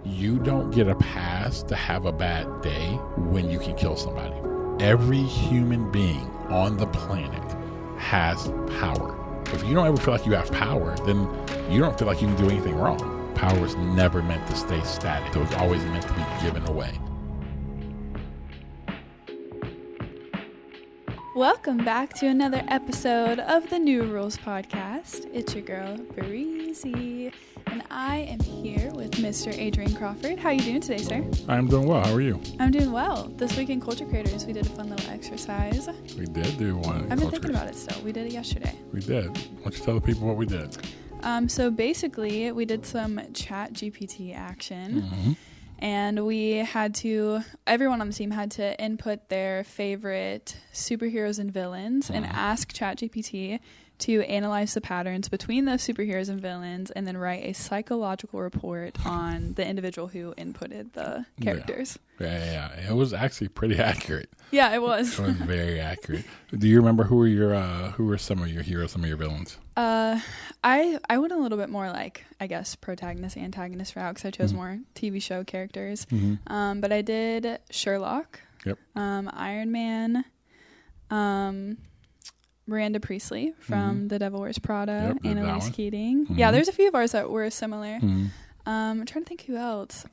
you don't get a pass to have a bad day when you can kill somebody. Every human being on the planet has power. If you don't ever feel like you have power, then you don't feel like you can do anything wrong. Power is never meant to stay static. It was always meant to be given away. Welcome back to another episode of the New Rules Podcast. It's your girl, Breezy, and I am here with Mr. Adrian Crawford. How are you doing today, sir? I'm doing well. How are you? I'm doing well. This week in Culture Creators, we did a fun little exercise. We did do one. I've been thinking about it still. We did it yesterday. We did. Why don't you tell the people what we did? So basically, we did some chat GPT action. And we had to, everyone on the team had to input their favorite superheroes and villains and ask ChatGPT to analyze the patterns between those superheroes and villains and then write a psychological report on the individual who inputted the characters. Yeah. It was actually pretty accurate. Yeah, it was. It was very accurate. Do you remember who were some of your heroes, some of your villains? I went a little bit more like, I guess, protagonist, antagonist route because I chose more TV show characters. But I did Sherlock, Iron Man, Miranda Priestley from The Devil Wears Prada, Annalise Keating. Yeah, there's a few of ours that were similar. I'm trying to think who else.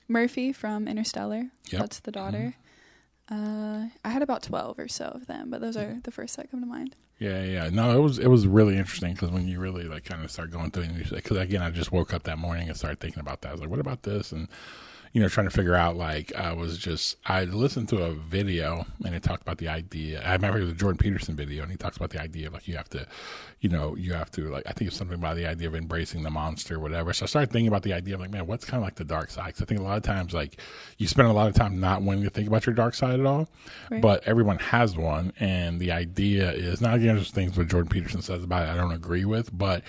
Murphy from Interstellar. That's the daughter. I had about 12 or so of them, but those are the first that come to mind. Yeah. No, it was really interesting because when you really like kind of start going through it, because again, I just woke up that morning and started thinking about that. I was like, what about this? And trying to figure out, like, I listened to a video and it talked about the idea. I remember it was a Jordan Peterson video and he talks about the idea of like, you have to like, I think it's something about the idea of embracing the monster or whatever. So I started thinking about the idea of like, man, what's kind of like the dark side? Because I think a lot of times, like, you spend a lot of time not wanting to think about your dark side at all, but everyone has one. And the idea is, now again, there's things what Jordan Peterson says about it I don't agree with, but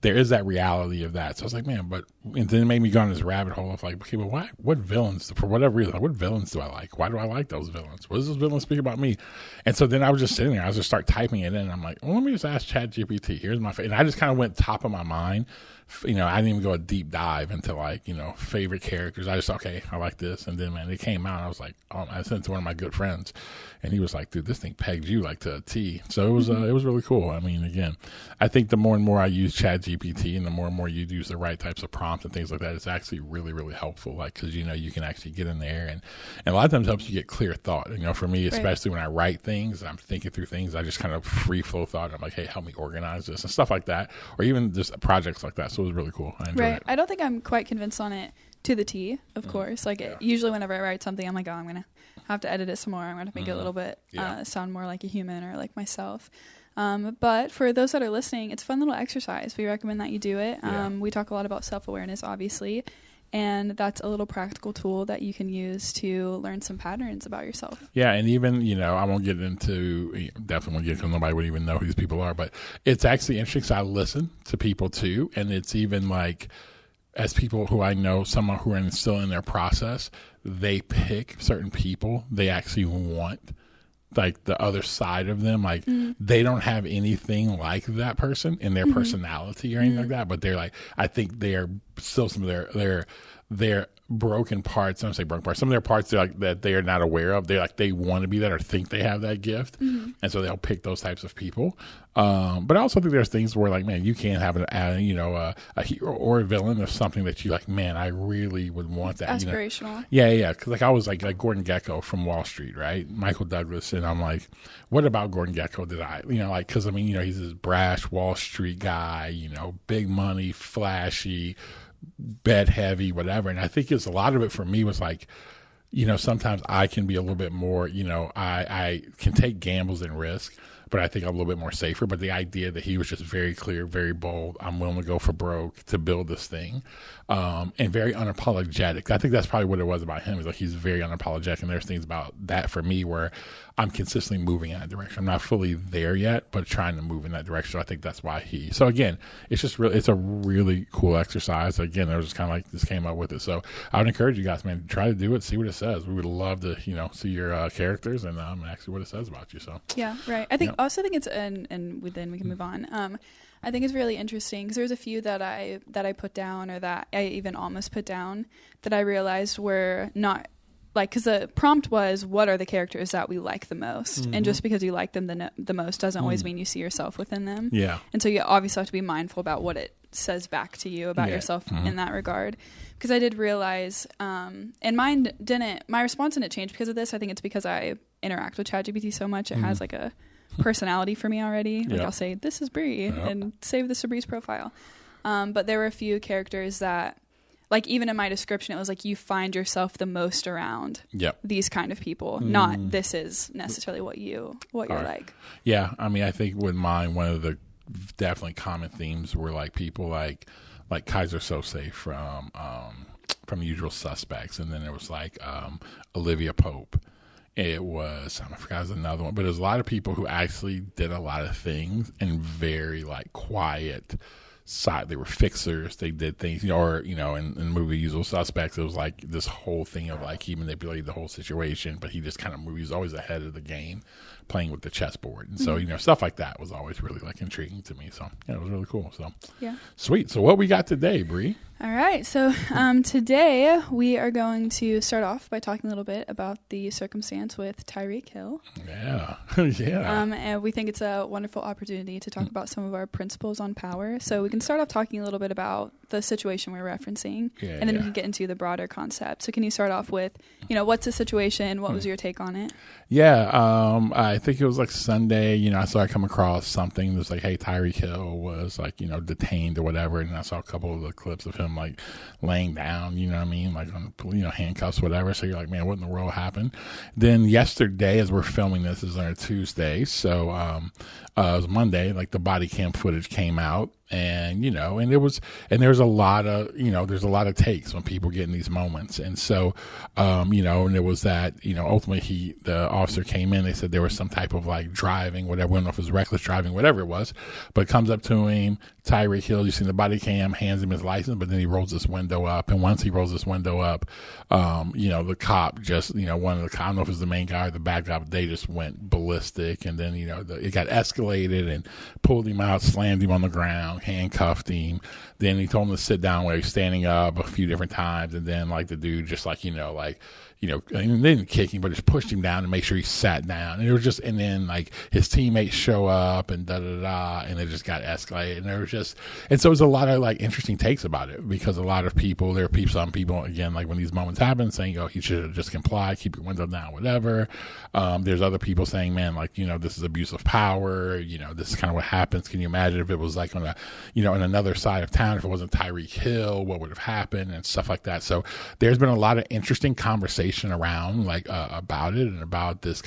there is that reality of that. So I was like, man, and then it made me go on this rabbit hole of like, okay, but why, what villains, for whatever reason, what villains do I like? Why do I like those villains? What does those villains speak about me? And so then I was just sitting there, I was just start typing it in and I'm like, well, let me just ask ChatGPT. Here's my, and I just kind of went top of my mind. I didn't even go a deep dive into like, favorite characters. I just, okay, I like this. And then, man, it came out. I was like, I sent it to one of my good friends and he was like, dude, this thing pegs you like to a T. So it was really cool. I mean, again, I think the more and more I use ChatGPT and the more and more you use the right types of prompts and things like that, it's actually really, really helpful. Like, cause you can actually get in there and a lot of times it helps you get clear thought. For me, especially when I write things, I'm thinking through things, I just kind of free flow thought. I'm like, hey, help me organize this and stuff like that. Or even just projects like that. So it was really cool. I enjoyed it. I don't think I'm quite convinced on it to the T, of course. Like usually whenever I write something, I'm like, oh, I'm going to have to edit it some more. I'm going to make it a little bit sound more like a human or like myself. But for those that are listening, it's a fun little exercise. We recommend that you do it. We talk a lot about self-awareness, obviously. And that's a little practical tool that you can use to learn some patterns about yourself. Yeah, and even, I won't get into, definitely won't get into, nobody would even know who these people are, but it's actually interesting because I listen to people too, and it's even like, as people who I know, some who are still in their process, they pick certain people they actually want, like the other side of them, like they don't have anything like that person in their personality or anything like that, but they're like, I think they're still some of their broken parts. I don't say broken parts. Some of their parts they're like that they are not aware of. They're like they want to be that or think they have that gift, and so they'll pick those types of people. But I also think there's things where like, man, you can't have a hero or a villain of something that you like. Man, I really would want that. Aspirational. Yeah. Because like I was like Gordon Gekko from Wall Street, right? Michael Douglas, and I'm like, what about Gordon Gekko did I, because I mean, he's this brash Wall Street guy, big money, flashy, bet heavy, whatever. And I think it's a lot of it for me was like, sometimes I can be a little bit more, I can take gambles and risk, but I think I'm a little bit more safer. But the idea that he was just very clear, very bold, I'm willing to go for broke to build this thing, and very unapologetic. I think that's probably what it was about him, is like he's very unapologetic. And there's things about that for me where I'm consistently moving in that direction. I'm not fully there yet, but trying to move in that direction. So I think that's why so again, it's just really, it's a really cool exercise. Again, I was just kind of like, just came up with it. So I would encourage you guys, man, try to do it, see what it says. We would love to, see your characters and actually what it says about you. So yeah, right. I also think it's, and then we can move on. I think it's really interesting because there's a few that I put down, or that I even almost put down, that I realized were not, like, because the prompt was, what are the characters that we like the most? And just because you like them the most doesn't always mean you see yourself within them. Yeah. And so you obviously have to be mindful about what it says back to you about yourself in that regard. Because I did realize, and my response didn't change because of this. I think it's because I interact with ChatGPT so much. It has like a personality for me already. Like I'll say, this is Bree, and save this to Bree's profile. But there were a few characters that, like, even in my description, it was like, you find yourself the most around these kind of people, not this is necessarily what you're like. Yeah. I mean, I think with mine, one of the definitely common themes were like people like Kaiser Sose from The Usual Suspects. And then there was like Olivia Pope. It was, I forgot, it was another one, but there's a lot of people who actually did a lot of things in very like quiet side. They were fixers. They did things, or in the movie Usual Suspects, it was like this whole thing of like he manipulated the whole situation, but he just kind of moved. He was always ahead of the game, playing with the chessboard, and so stuff like that was always really like intriguing to me. So it was really cool. So sweet. So what we got today, Bree? All right. So today we are going to start off by talking a little bit about the circumstance with Tyreek Hill. Yeah. And we think it's a wonderful opportunity to talk about some of our principles on power. So we can start off talking a little bit about the situation we're referencing, and then we can get into the broader concept. So can you start off with, what's the situation? What was your take on it? Yeah. I think it was like Sunday, I saw I come across something that was like, hey, Tyreek Hill was like, detained or whatever. And I saw a couple of the clips of him like laying down, like on, handcuffs, whatever. So you're like, man, what in the world happened? Then yesterday, as we're filming this, is on a Tuesday. So it was Monday, like the body cam footage came out. And, and there's a lot of, there's a lot of takes when people get in these moments. And so, and it was that, ultimately the officer came in, they said there was some type of like driving, whatever, I don't know if it was reckless driving, whatever it was, but comes up to him, Tyreek Hill, you see the body cam, hands him his license, but then he rolls this window up. And once he rolls this window up, the cop just, one of the cops, I don't know if it was the main guy or the bad guy, but they just went ballistic. And then, it got escalated and pulled him out, slammed him on the ground, handcuffed him. Then he told him to sit down where he was standing up a few different times. And then like the dude just like, they didn't kick him, but just pushed him down to make sure he sat down. And it was just, and then like his teammates show up and and it just got escalated. And there was just, and so it was a lot of like interesting takes about it, because a lot of people, some people, again, like when these moments happen, saying, oh, he should have just complied, keep your window down, whatever. There's other people saying, man, like, this is abuse of power. This is kind of what happens. Can you imagine if it was like on a, in another side of town, if it wasn't Tyreek Hill, what would have happened and stuff like that. So there's been a lot of interesting conversation around like about it and about this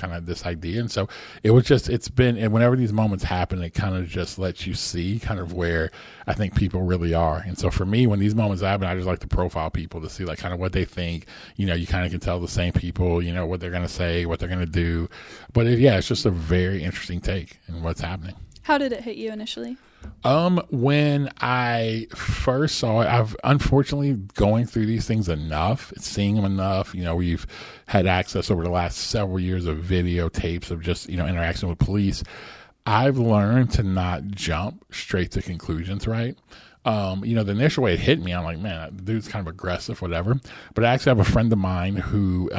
idea. And so and whenever these moments happen, it kind of just lets you see kind of where I think people really are. And so for me, when these moments happen, I just like to profile people to see like kind of what they think. You kind of can tell the same people, what they're going to say, what they're going to do. But it's just a very interesting take in what's happening. How did it hit you initially? When I first saw it, I've unfortunately going through these things enough, seeing them enough. We've had access over the last several years of videotapes of just, interaction with police. I've learned to not jump straight to conclusions, right? The initial way it hit me, I'm like, man, the dude's kind of aggressive, whatever. But I actually have a friend of mine who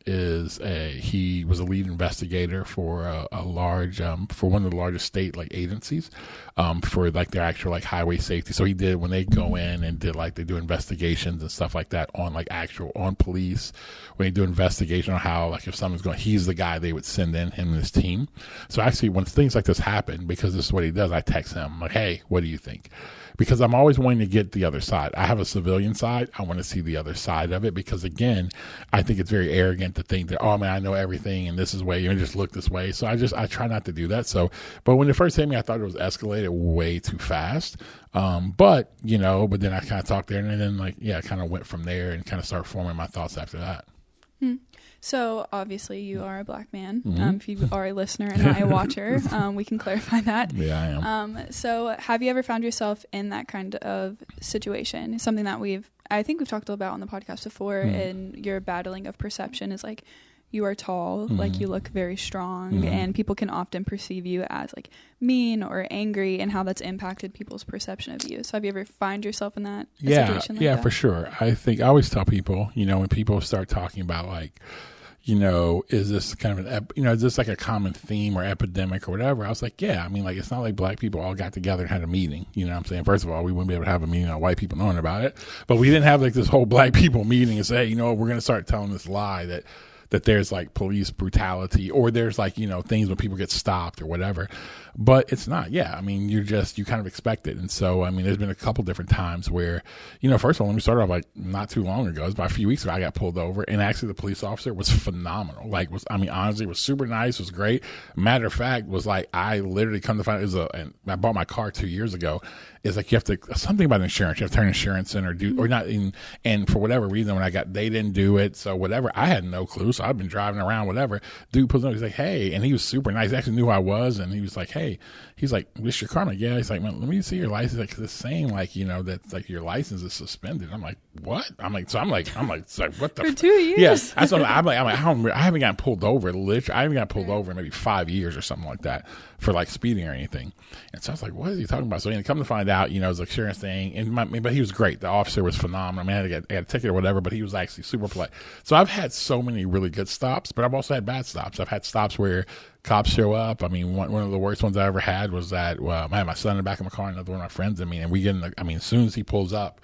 he was a lead investigator for a large, for one of the largest state like agencies, for like their actual like highway safety. So he did, when they go in and they do investigations and stuff like that on like on police, when they do investigation on how, like if someone's going, he's the guy they would send in, him and his team. So actually when things like this happen, because this is what he does, I text him, I'm like, hey, what do you think? Because I'm always wanting to get the other side. I have a civilian side. I want to see the other side of it, because again, I think it's very arrogant to think that, oh man, I know everything and this is way, you just look this way. So I try not to do that. So, but when it first hit me, I thought it was escalated way too fast. But then I kind of talked there, and then I kind of went from there and kind of started forming my thoughts after that. So obviously you are a black man. If you are a listener and not a watcher, we can clarify that. Yeah, I am. So have you ever found yourself in that kind of situation? Something that I think we've talked about on the podcast before, and your battling of perception is like you are tall, like you look very strong, and people can often perceive you as like mean or angry, and how that's impacted people's perception of you. So have you ever find yourself in that situation like that? For sure. I think I always tell people, when people start talking about like, is this kind of is this like a common theme or epidemic or whatever? I was like, yeah, I mean, like, it's not like black people all got together and had a meeting. You know what I'm saying? First of all, we wouldn't be able to have a meeting on white people knowing about it, but we didn't have like this whole black people meeting and say, hey, we're going to start telling this lie that there's like police brutality, or there's like, things when people get stopped or whatever. But it's not. Yeah. I mean, you kind of expect it. And so, I mean, there's been a couple different times where, first of all, let me start off like not too long ago. It was about a few weeks ago, I got pulled over, and actually the police officer was phenomenal. Like, honestly, was super nice, was great. Matter of fact, was like, I literally come to find and I bought my car 2 years ago. It's like, you have to, something about insurance, you have to turn insurance in or not in, and for whatever reason, they didn't do it. So whatever, I had no clue. So I've been driving around, whatever. Dude pulls up, he's like, hey, and he was super nice. He actually knew who I was. And he was like, hey, he's like, this your car? I'm like, yeah. He's like, man, let me see your license. Like, it's saying like, that's like your license is suspended. I'm like, what? I'm like, it's like, what the? For 2 years? Yes. Yeah, I'm like, I haven't gotten pulled over. Literally, I haven't gotten pulled over in maybe 5 years or something like that for like speeding or anything. And so I was like, what is he talking about? So come to find out, it was an insurance thing. But he was great. The officer was phenomenal. I mean, I had a ticket or whatever, but he was actually super polite. So I've had so many really good stops, but I've also had bad stops. I've had stops where cops show up. I mean, one of the worst ones I ever had was that I had my son in the back of my car, and another one of my friends. And we get as soon as he pulls up,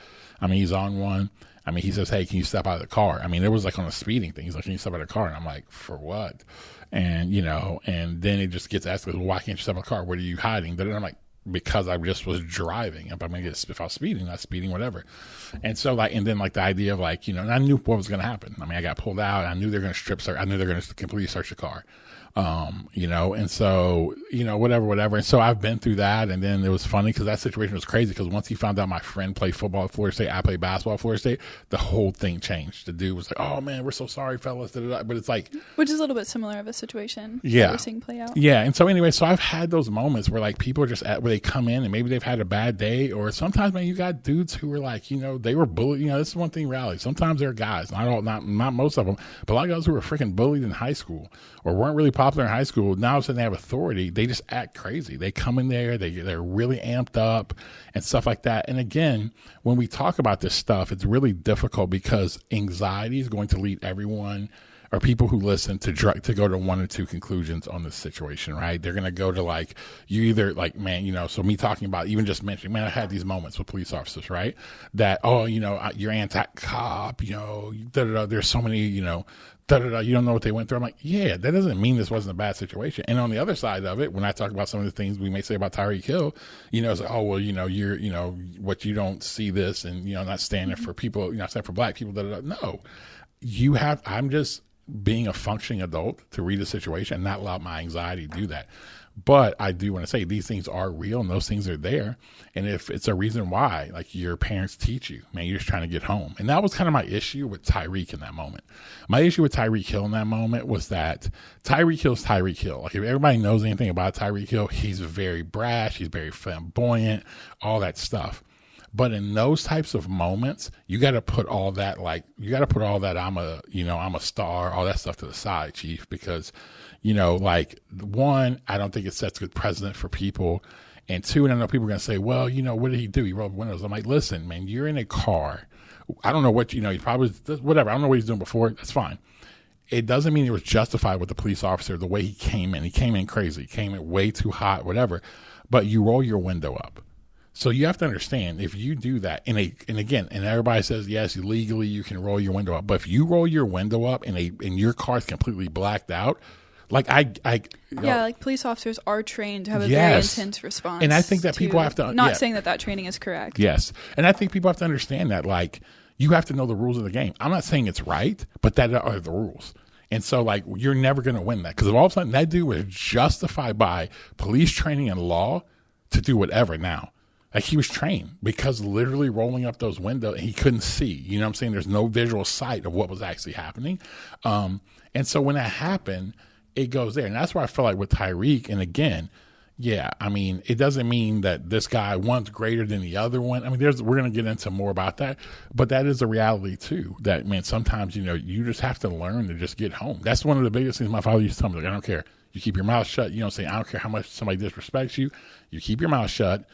he's on one. He says, hey, can you step out of the car? It was like on a speeding thing. He's like, can you step out of the car? And I'm like, for what? And, and then it just gets asked, well, why can't you step out of the car? What are you hiding? And I'm like, because I just was driving. If I was speeding, not speeding, whatever. And so and then the idea of and I knew what was going to happen. I got pulled out. I knew they were going to strip search. I knew they were going to completely search the car. And so, whatever. And so I've been through that. And then it was funny because that situation was crazy because once he found out my friend played football at Florida State, I played basketball at Florida State, the whole thing changed. The dude was like, oh man, we're so sorry, fellas. But it's like, which is a little bit similar of a situation. Yeah. We're seeing play out. Yeah. And so anyway, so I've had those moments where people are just where they come in and maybe they've had a bad day, or sometimes, man, you got dudes who were like, they were bullied. This is one thing in reality. Sometimes there are guys, not most of them, but a lot of guys who were freaking bullied in high school or weren't really popular in high school. Now all of a sudden they have authority. They just act crazy. They come in there, they're really amped up and stuff like that. And again, when we talk about this stuff, it's really difficult because anxiety is going to lead everyone or people who listen to go to one or two conclusions on this situation, right? They're going to go to you either man, so me talking about even just mentioning, man, I had these moments with police officers, right? That, you're anti-cop, there's so many, you don't know what they went through. I'm like, yeah, that doesn't mean this wasn't a bad situation. And on the other side of it, when I talk about some of the things we may say about Tyreek Hill, it's like, oh, well, you're, what you don't see this and, not standing for people, not standing for black people. No, I'm just being a functioning adult to read the situation and not allow my anxiety to do that. But I do want to say these things are real and those things are there. And if it's a reason why, your parents teach you, man, you're just trying to get home. And that was kind of my issue with Tyreek in that moment. My issue with Tyreek Hill in that moment was that Tyreek Hill's Tyreek Hill. If everybody knows anything about Tyreek Hill, he's very brash, he's very flamboyant, all that stuff. But in those types of moments, you got to put all that, I'm a star, all that stuff to the side, Chief, because, one, I don't think it sets good precedent for people. And two, and I know people are going to say, well, what did he do? He rolled windows. I'm like, listen, man, you're in a car. I don't know what, he probably, whatever. I don't know what he's doing before. That's fine. It doesn't mean it was justified with the police officer, the way he came in. He came in crazy. He came in way too hot, whatever. But you roll your window up. So you have to understand, if you do that, and again, everybody says, yes, legally you can roll your window up. But if you roll your window up and your car is completely blacked out, police officers are trained to have a very intense response. And I think that people have to... Not saying that training is correct. Yes. And I think people have to understand that, you have to know the rules of the game. I'm not saying it's right, but that are the rules. And so, you're never going to win that. Because if all of a sudden that dude was justified by police training and law to do whatever now. He was trained because literally rolling up those windows, he couldn't see. You know what I'm saying? There's no visual sight of what was actually happening. And so when that happened, it goes there. And that's why I feel like with Tyreek, and again, Yeah, I mean, it doesn't mean that this guy one's greater than the other one. I mean, we're going to get into more about that, but that is a reality too. That, man, sometimes, you just have to learn to just get home. That's one of the biggest things my father used to tell me. Like, I don't care. You keep your mouth shut. You don't say, I don't care how much somebody disrespects you. You keep your mouth shut.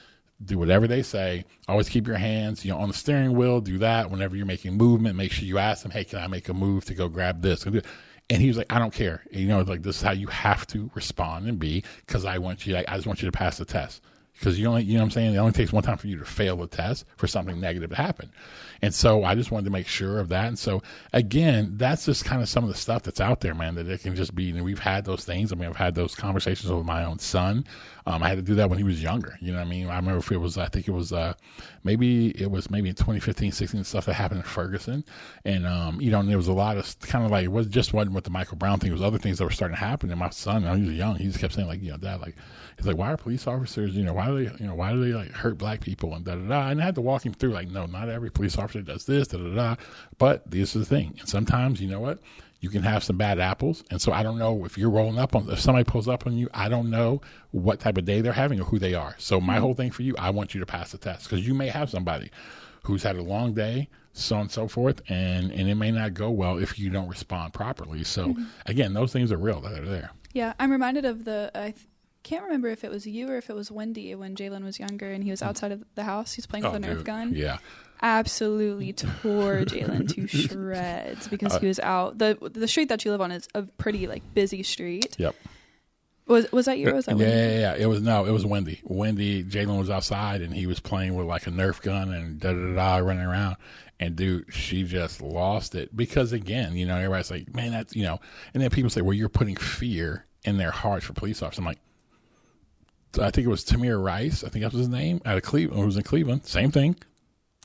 Do whatever they say. Always keep your hands, on the steering wheel. Do that whenever you're making movement. Make sure you ask them, hey, can I make a move to go grab this? And he was like, I don't care. Like, this is how you have to respond and be, because I just want you to pass the test. Because you know what I'm saying? It only takes one time for you to fail the test for something negative to happen. And so I just wanted to make sure of that. And so, again, that's just kind of some of the stuff that's out there, man, that it can just be, we've had those things. I mean, I've had those conversations with my own son. I had to do that when he was younger. You know what I mean? I remember maybe in 2015, 16, stuff that happened in Ferguson. And, and there was a lot of kind of like, it wasn't with the Michael Brown thing. It was other things that were starting to happen. And my son, he was young. He just kept saying, like, Dad, like, he's like, why are police officers, why do they like hurt black people and da-da-da? And I had to walk him through, like, no, not every police officer does this, da-da-da. But this is the thing. And sometimes, you know what? You can have some bad apples. And so I don't know if if somebody pulls up on you, I don't know what type of day they're having or who they are. So my whole thing for you, I want you to pass the test, because you may have somebody who's had a long day, so on and so forth, and it may not go well if you don't respond properly. So again, those things are real that are there. Yeah. I'm reminded of can't remember if it was you or if it was Wendy when Jalen was younger and he was outside of the house. He's playing with a Nerf gun. Yeah. Absolutely tore Jalen to shreds because he was out. The street that you live on is a pretty busy street. Yep. Was that you? Or was that Wendy? Yeah. It was Wendy. Jalen was outside and he was playing with like a Nerf gun and running around. And dude, she just lost it because, again, everybody's like, man, that's, and then people say, well, you're putting fear in their hearts for police officers. I'm like, I think it was Tamir Rice. I think that was his name, out of Cleveland. It was in Cleveland. Same thing.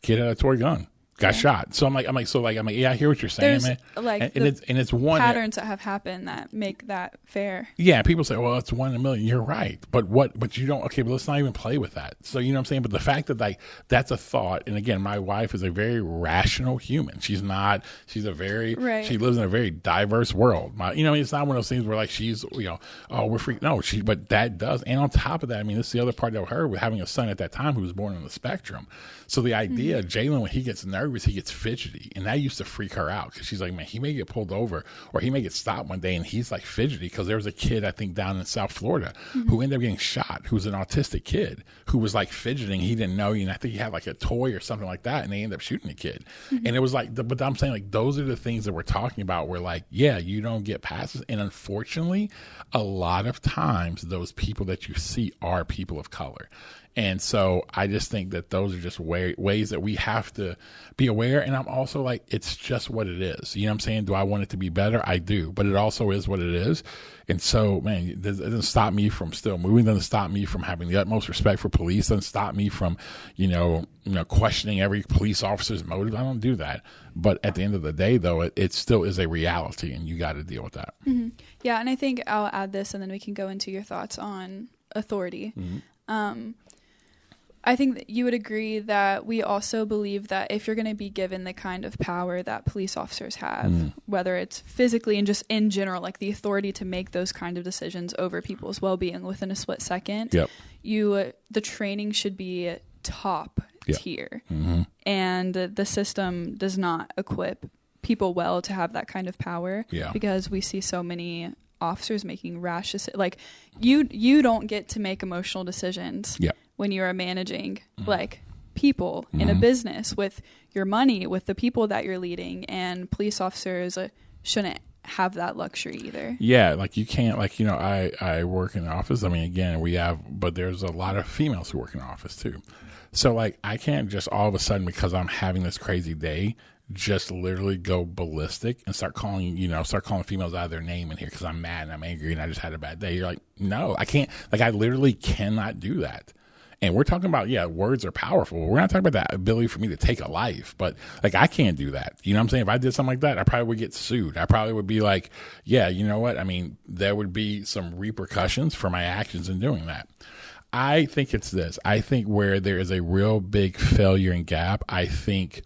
Kid had a toy gun. Got shot. So I'm like, yeah, I hear what you're saying, man. It's one patterns that have happened that make that fair. Yeah, people say, well, it's 1 in a million. You're right. But you don't, okay, but let's not even play with that. So, you know what I'm saying? But the fact that that's a thought. And again, my wife is a very rational human. She lives in a very diverse world. It's not one of those things where she's, oh, we're free. No, but that does. And on top of that, I mean, this is the other part of her with having a son at that time who was born on the spectrum. So the idea, Jalen, when he gets nervous, he gets fidgety, and that used to freak her out because she's like, man, he may get pulled over or he may get stopped one day and he's like fidgety, because there was a kid, I think, down in South Florida who ended up getting shot, who was an autistic kid who was like fidgeting. He didn't know, I think he had like a toy or something like that, and they ended up shooting the kid. And it was like, but I'm saying, like, those are the things that we're talking about where, like, yeah, you don't get passes. And unfortunately, a lot of times those people that you see are people of color. And so I just think that those are just ways that we have to be aware. And I'm also like, it's just what it is. You know what I'm saying? Do I want it to be better? I do. But it also is what it is. And so, man, it doesn't stop me from still moving. Doesn't stop me from having the utmost respect for police. Doesn't stop me from, questioning every police officer's motive. I don't do that. But at the end of the day, though, it still is a reality, and you got to deal with that. Mm-hmm. Yeah, and I think I'll add this, and then we can go into your thoughts on authority. I think that you would agree that we also believe that if you're going to be given the kind of power that police officers have, whether it's physically and just in general, like the authority to make those kind of decisions over people's well-being within a split second, the training should be top tier. And the system does not equip people well to have that kind of power because we see so many officers making rash decisions. Like, you don't get to make emotional decisions when you are managing like people in a business with your money, with the people that you're leading, and police officers shouldn't have that luxury either. Yeah, like you can't, like, I work in the office. I mean, again, but there's a lot of females who work in the office too. So like, I can't just all of a sudden, because I'm having this crazy day, just literally go ballistic and start calling females out of their name in here because I'm mad and I'm angry and I just had a bad day. You're like, no, I can't. Like, I literally cannot do that. And we're talking about, words are powerful. We're not talking about that ability for me to take a life, but like, I can't do that. You know what I'm saying? If I did something like that, I probably would get sued. I probably would be like, yeah, you know what? I mean, there would be some repercussions for my actions in doing that. I think it's this. I think where there is a real big failure and gap, I think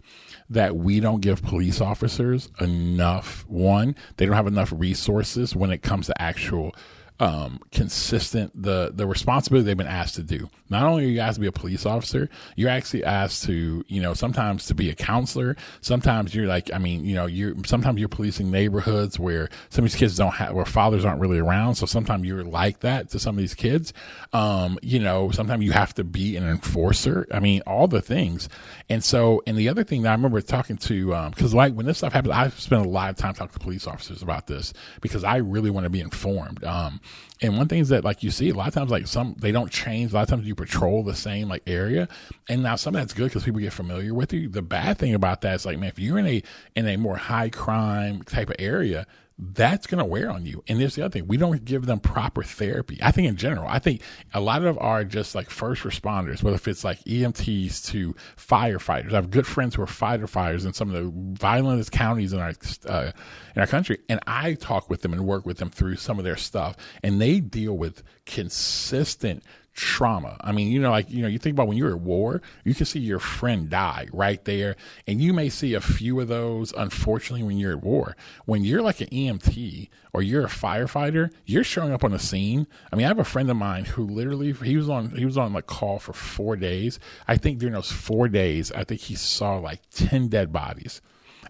that we don't give police officers enough. One, they don't have enough resources when it comes to actual consistent, the responsibility they've been asked to do. Not only are you asked to be a police officer, you're actually asked to, sometimes to be a counselor. Sometimes you're like, sometimes you're policing neighborhoods where some of these kids where fathers aren't really around. So sometimes you're like that to some of these kids. Sometimes you have to be an enforcer. I mean, all the things. And the other thing that I remember talking to, cause like when this stuff happens, I've spent a lot of time talking to police officers about this because I really want to be informed. And one thing is that, like, you see a lot of times, like, they don't change. A lot of times you patrol the same, like, area. And now some of that's good because people get familiar with you. The bad thing about that is, like, man, if you're in a more high crime type of area, that's going to wear on you. And there's the other thing. We don't give them proper therapy. I think in general, a lot of our just like first responders, whether if it's like EMTs to firefighters. I have good friends who are firefighters in some of the violentest counties in our country. And I talk with them and work with them through some of their stuff. And they deal with consistent trauma. I mean, you think about when you're at war, you can see your friend die right there. And you may see a few of those, unfortunately, when you're at war. When you're like an EMT or you're a firefighter, you're showing up on the scene. I mean, I have a friend of mine who literally, he was on like call for 4 days. I think during those 4 days, I think he saw like 10 dead bodies.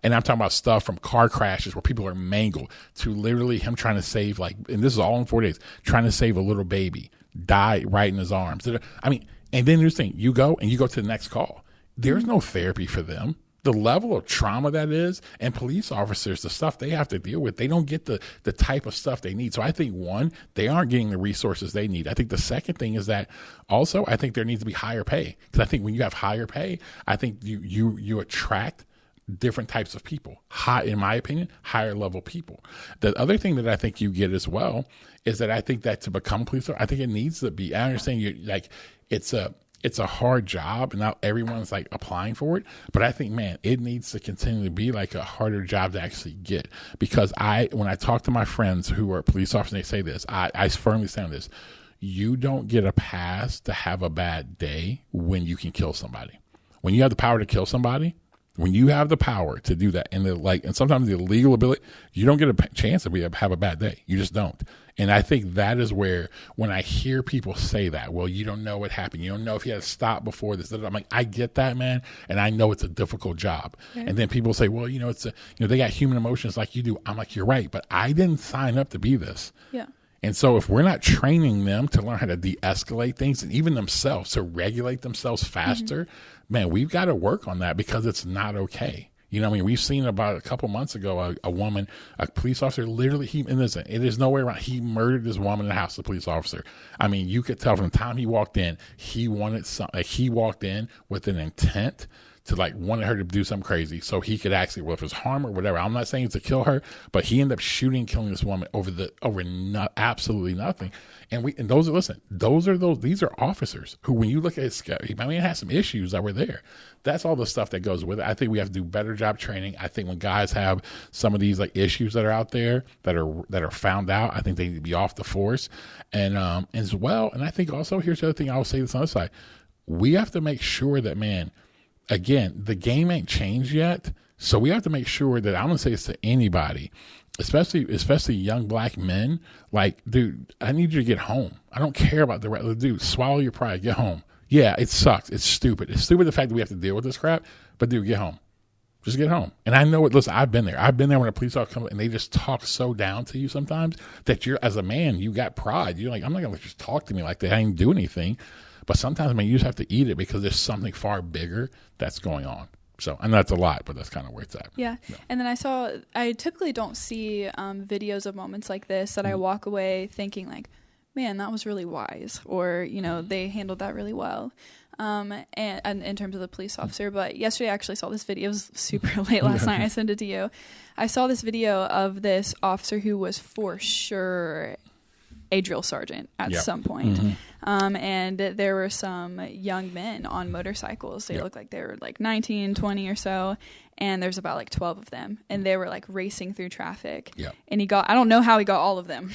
And I'm talking about stuff from car crashes where people are mangled to literally him trying to save, like, and this is all in 4 days, trying to save a little baby. Die right in his arms. I mean, and then there's the thing, you go to the next call. There's no therapy for them. The level of trauma that is, and police officers, the stuff they have to deal with, they don't get the type of stuff they need. So I think, one, they aren't getting the resources they need. I think the second thing is that also I think there needs to be higher pay. Because I think when you have higher pay, I think you attract different types of people. In my opinion, higher level people. The other thing that I think you get as well is that I think that to become a police officer, I think it needs to be, I understand you like, it's a hard job and not everyone's like applying for it. But I think, man, it needs to continue to be like a harder job to actually get. Because when I talk to my friends who are police officers, they say this, I firmly stand on this. You don't get a pass to have a bad day when you can kill somebody. When you have the power to kill somebody, when you have the power to do that, and sometimes the legal ability, you don't get a chance to have a bad day. You just don't. And I think that is where, when I hear people say that, well, you don't know what happened. You don't know if you had to stop before this. I'm like, I get that, man. And I know it's a difficult job. Yeah. And then people say, well, they got human emotions like you do. I'm like, you're right. But I didn't sign up to be this. Yeah. And so if we're not training them to learn how to de-escalate things and even themselves to regulate themselves faster, man, we've got to work on that because it's not okay. We've seen about a couple months ago, a police officer, literally, it is no way around. He murdered this woman in the house, the police officer. I mean, you could tell from the time he walked in, he wanted something. Like, he walked in with an intent to wanted her to do something crazy so he could actually, well, if it's harm or whatever, I'm not saying it's to kill her, but he ended up killing this woman over absolutely nothing. And these are officers who, when you look at his, he has some issues that were there. That's all the stuff that goes with it. I think we have to do better job training. I think when guys have some of these issues that are out there that are found out, I think they need to be off the force. And as well, and I think also, here's the other thing I will say this on the side. We have to make sure that, man, again, the game ain't changed yet. So we have to make sure that, I'm going to say this to anybody, especially young black men, dude, I need you to get home. I don't care about the rest. Dude, swallow your pride, get home. Yeah, it sucks. It's stupid. It's stupid the fact that we have to deal with this crap, but dude, get home. Just get home. And I know it. Listen, I've been there. I've been there when a police officer comes and they just talk so down to you sometimes that you're, as a man, you got pride. You're like, I'm not going to let you talk to me like that. I didn't do anything. But sometimes, man, you just have to eat it because there's something far bigger that's going on. So, and that's a lot, but that's kind of where it's at. Yeah. And then I typically don't see videos of moments like this that I walk away thinking like, man, that was really wise, or, they handled that really well. And in terms of the police officer. But yesterday I actually saw this video. It was super late last night. I sent it to you. I saw this video of this officer who was for sure a drill sergeant at some point. And there were some young men on motorcycles. They looked like they were 19, 20 or so. And there's about 12 of them. And they were racing through traffic. And I don't know how he got all of them,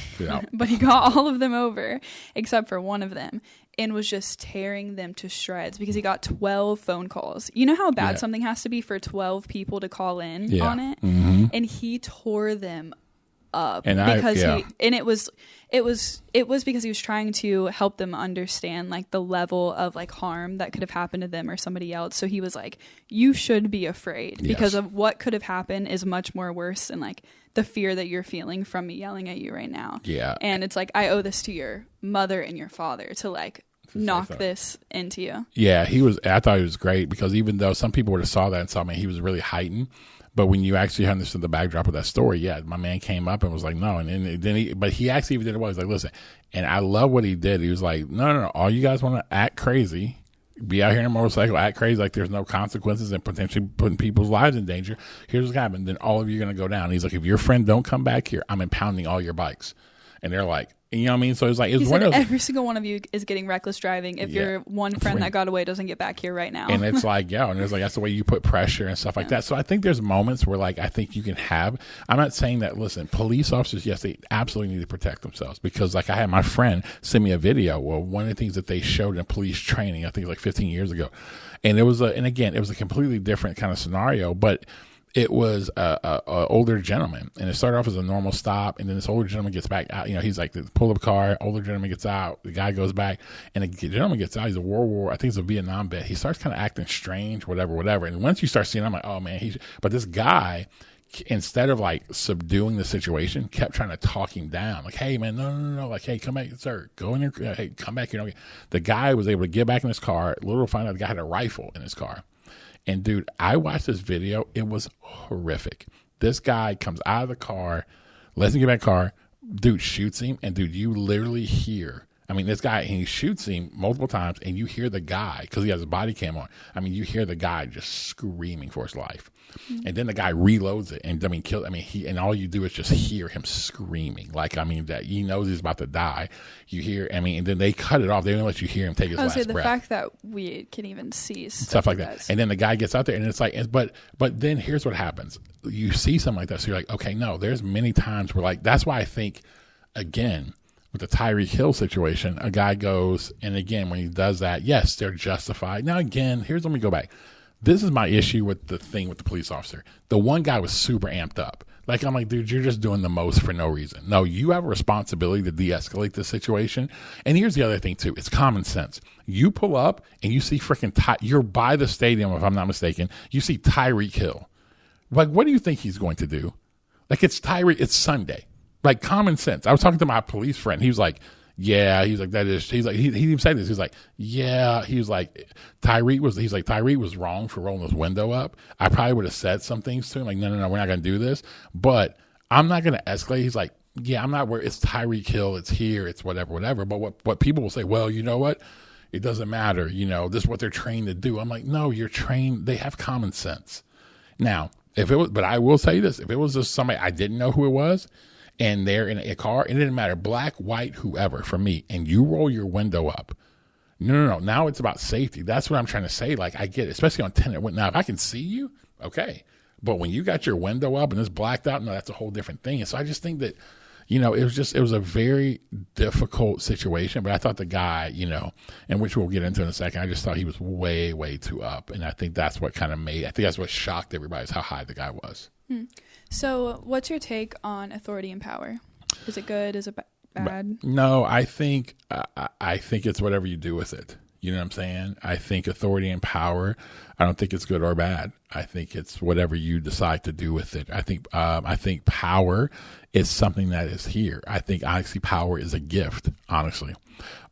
but he got all of them over except for one of them, and was just tearing them to shreds because he got 12 phone calls. You know how bad something has to be for 12 people to call in on it? And he tore them up because it was because he was trying to help them understand like the level of like harm that could have happened to them or somebody else. So he was like, you should be afraid because of what could have happened is much more worse than like the fear that you're feeling from me yelling at you right now. Yeah. And it's like, I owe this to your mother and your father to like knock this into you. Yeah, I thought he was great because even though some people would have saw that and saw, man, he was really heightened. But when you actually understood the backdrop of that story, yeah, my man came up and was like, no. And then but he actually even did it well. He's like, listen, and I love what he did. He was like, no. All you guys want to act crazy, be out here in a motorcycle, act crazy like there's no consequences and potentially putting people's lives in danger. Here's what's happening. Then all of you are going to go down. He's like, if your friend don't come back here, I'm impounding all your bikes. And they're like, you know what I mean? So it's like, every single one of you is getting reckless driving if your one friend that got away doesn't get back here right now. And it's like, and it's like, that's the way you put pressure and stuff like that. So I think there's moments where like, I think you can have, I'm not saying that, listen, police officers, yes, they absolutely need to protect themselves because like I had my friend send me a video. Well, one of the things that they showed in police training, I think like 15 years ago. And it was it was a completely different kind of scenario, but it was a older gentleman, and it started off as a normal stop, and then this older gentleman gets back out. You know, he's like, pull up car, older gentleman gets out, the guy goes back, and the gentleman gets out. He's I think it's a Vietnam vet. He starts kind of acting strange, whatever. And once you start seeing him, I'm like, oh man, but this guy, instead of like subduing the situation, kept trying to talk him down. Like, hey man, no. Like, hey, come back, sir. Go in there. Hey, come back here. The guy was able to get back in his car. Little to find out the guy had a rifle in his car. And dude, I watched this video. It was horrific. This guy comes out of the car, lets him get back in the car. Dude shoots him. And dude, you literally hear, this guy, and he shoots him multiple times, and you hear the guy, because he has his body cam on. You hear the guy just screaming for his life. Mm-hmm. And then the guy reloads it and and all you do is just hear him screaming. Like, that he knows he's about to die. You hear, and then they cut it off. They don't let you hear him take his last breath. The fact that we can even see stuff like that. And then the guy gets out there and it's like, but then here's what happens. You see something like that. So you're like, okay, no, there's many times where like, that's why I think, again, with the Tyreek Hill situation, a guy goes, and again, when he does that, yes, they're justified. Now, again, let me go back. This is my issue with the thing with the police officer. The one guy was super amped up. Like, I'm like, dude, you're just doing the most for no reason. No, you have a responsibility to de-escalate this situation. And here's the other thing, too. It's common sense. You pull up and you see you're by the stadium, if I'm not mistaken. You see Tyreek Hill. Like, what do you think he's going to do? Like, it's Sunday. Like, common sense. I was talking to my police friend. He was like, yeah, he's like, he even said this. He's like, yeah, Tyreek was wrong for rolling his window up. I probably would have said some things to him, like, no, we're not going to do this, but I'm not going to escalate. He's like, yeah, I'm not worried. It's Tyreek Hill. It's here. It's whatever. But what people will say, well, you know what? It doesn't matter. This is what they're trained to do. I'm like, no, you're trained. They have common sense. Now, but I will say this, if it was just somebody I didn't know who it was, and they're in a car, it didn't matter, black, white, whoever, for me, and you roll your window up. No. Now it's about safety. That's what I'm trying to say. Like, I get it, especially on tenant. Now, if I can see you, okay. But when you got your window up and it's blacked out, no, that's a whole different thing. And so I just think that, it was a very difficult situation. But I thought the guy, and which we'll get into in a second, I just thought he was way, way too up. And I think that's what that's what shocked everybody is how high the guy was. So what's your take on authority and power? Is it good? Is it bad? No, I think it's whatever you do with it. You know what I'm saying? I think authority and power, I don't think it's good or bad. I think it's whatever you decide to do with it. I think power is something that is here. I think honestly power is a gift, honestly.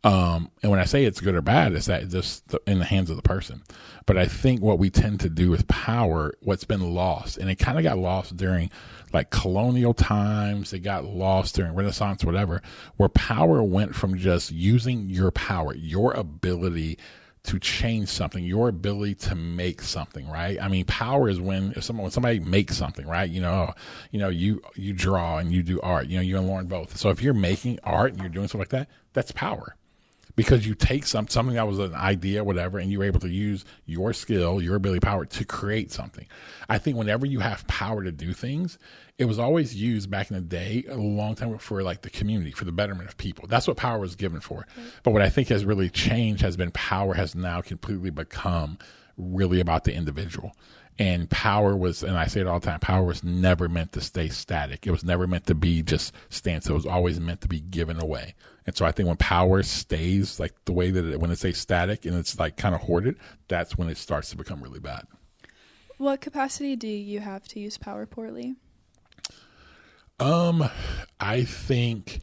And when I say it's good or bad, it's that it's just in the hands of the person. But I think what we tend to do with power, what's been lost, and it kind of got lost during like colonial times, it got lost during Renaissance, whatever, where power went from just using your power, your ability to change something, your ability to make something, right? Power is when somebody makes something, right? You draw and you do art, you and Lauren both. So if you're making art and you're doing something like that, that's power. Because you take something that was an idea, whatever, and you're able to use your skill, your ability, power to create something. I think whenever you have power to do things, it was always used back in the day, a long time, for like the community, for the betterment of people. That's what power was given for. Right. But what I think has really changed has been power has now completely become really about the individual. And power was, and I say it all the time, power was never meant to stay static. It was never meant to be just stand. So it was always meant to be given away. And so I think when power stays like the way that when it stays static and it's like kind of hoarded, that's when it starts to become really bad. What capacity do you have to use power poorly? I think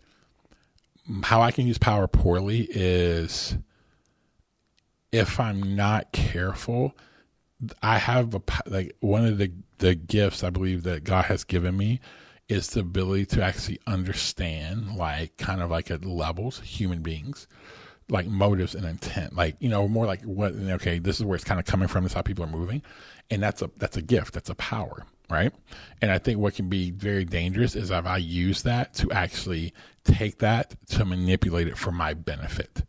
how I can use power poorly is if I'm not careful. I have one of the gifts I believe that God has given me is the ability to actually understand like kind of like at levels human beings, like motives and intent, like, you know, more like what, okay, this is where it's kind of coming from. This is how people are moving. And that's a gift. That's a power. Right. And I think what can be very dangerous is if I use that to actually take that to manipulate it for my benefit.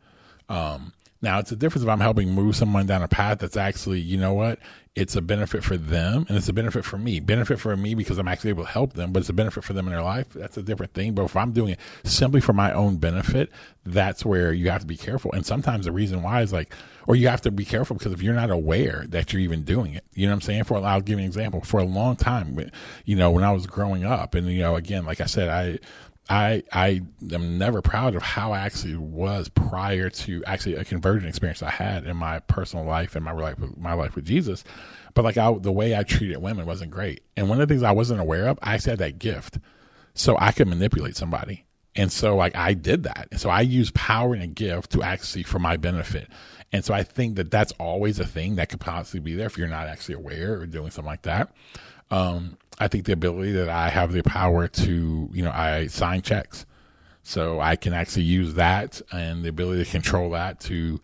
Now, it's a difference if I'm helping move someone down a path that's actually, you know what, it's a benefit for them and it's a benefit for me. Benefit for me because I'm actually able to help them, but it's a benefit for them in their life. That's a different thing. But if I'm doing it simply for my own benefit, that's where you have to be careful. And sometimes the reason why is like, or you have to be careful because if you're not aware that you're even doing it, you know what I'm saying? I'll give you an example. For a long time, you know, when I was growing up and, you know, again, like I said, I am never proud of how I actually was prior to actually a conversion experience I had in my personal life and my life with Jesus. But like the way I treated women wasn't great. And one of the things I wasn't aware of, I actually had that gift. So I could manipulate somebody. And so like I did that. And so I use power and a gift to actually for my benefit. And so I think that that's always a thing that could possibly be there if you're not actually aware or doing something like that. I think the ability that I have the power to, you know, I sign checks. So I can actually use that and the ability to control that to,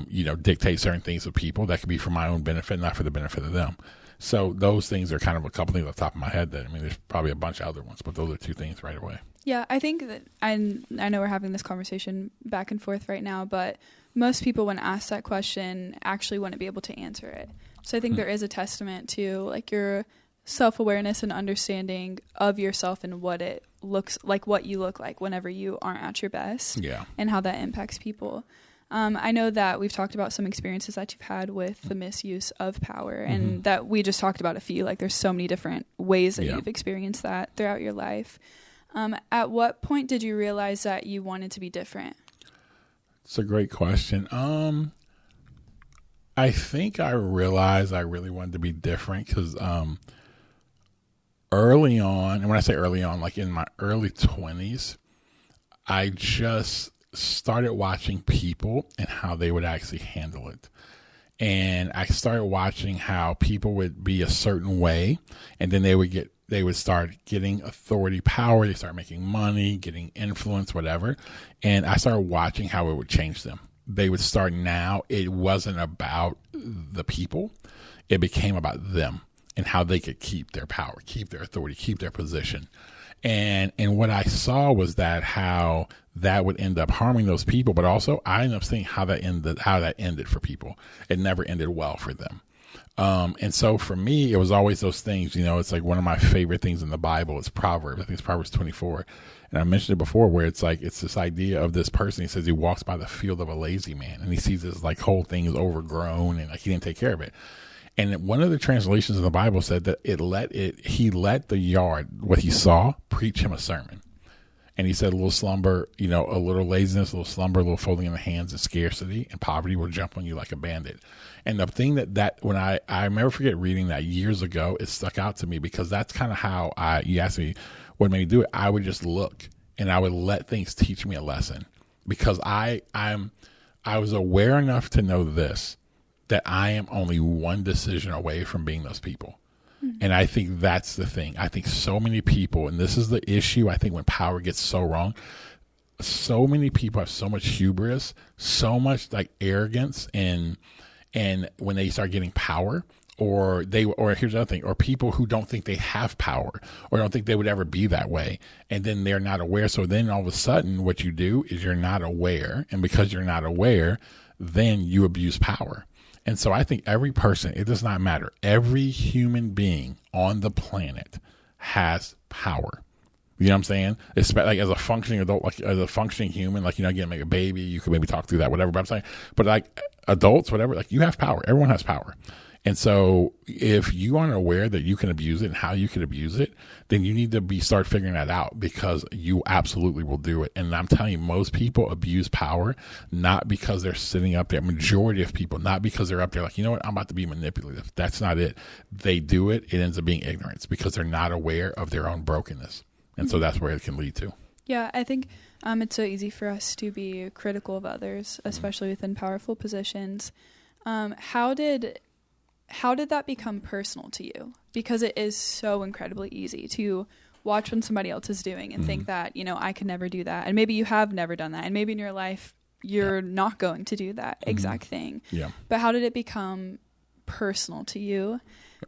you know, dictate certain things to people that could be for my own benefit, not for the benefit of them. So those things are kind of a couple things off the top of my head that, I mean, there's probably a bunch of other ones, but those are two things right away. Yeah, I think that I know we're having this conversation back and forth right now, but most people when asked that question actually wouldn't be able to answer it. So I think there is a testament to like your self-awareness and understanding of yourself and what it looks like, what you look like whenever you aren't at your best, and how that impacts people. I know that we've talked about some experiences that you've had with the misuse of power, and that we just talked about a few. Like there's so many different ways that you've experienced that throughout your life. At what point did you realize that you wanted to be different? It's a great question. I think I realized I really wanted to be different because early on, and when I say early on, like in my early 20s, I just started watching people and how they would actually handle it. And I started watching how people would be a certain way, and then they would start getting authority, power. They start making money, getting influence, whatever. And I started watching how it would change them. They would start now. It wasn't about the people. It became about them and how they could keep their power, keep their authority, keep their position. And what I saw was that how that would end up harming those people, but also I ended up seeing how that ended for people. It never ended well for them. And so for me, it was always those things, you know, it's like one of my favorite things in the Bible is Proverbs. I think it's Proverbs 24. And I mentioned it before where it's like, it's this idea of this person. He says he walks by the field of a lazy man and he sees this like whole thing is overgrown and like he didn't take care of it. And one of the translations in the Bible said that he let the yard, what he saw, preach him a sermon. And he said a little slumber, you know, a little laziness, a little slumber, a little folding in the hands of scarcity and poverty will jump on you like a bandit. And the thing that when I never forget reading that years ago, it stuck out to me because that's kind of how you asked me what made me do it. I would just look and I would let things teach me a lesson because I was aware enough to know this, that I am only one decision away from being those people. And I think that's the thing. I think so many people, and this is the issue, I think when power gets so wrong, so many people have so much hubris, so much like arrogance, and when they start getting power, or here's the other thing, or people who don't think they have power, or don't think they would ever be that way, and then they're not aware. So then all of a sudden what you do is you're not aware, and because you're not aware, then you abuse power. And so I think every person, it does not matter. Every human being on the planet has power. You know what I'm saying? It's like as a functioning adult, like as a functioning human, like, you know, again, make a baby, you could maybe talk through that, whatever. But I'm saying, but like adults, whatever, like you have power. Everyone has power. And so if you aren't aware that you can abuse it and how you can abuse it, then you need to start figuring that out, because you absolutely will do it. And I'm telling you, most people abuse power, not because they're sitting up there. Majority of people, not because they're up there like, you know what, I'm about to be manipulative. That's not it. They do it. It ends up being ignorance because they're not aware of their own brokenness. And so that's where it can lead to. Yeah, I think it's so easy for us to be critical of others, especially within powerful positions. How did that become personal to you? Because it is so incredibly easy to watch when somebody else is doing and think that, I could never do that. And maybe you have never done that. And maybe in your life, you're not going to do that exact thing. Yeah. But how did it become personal to you?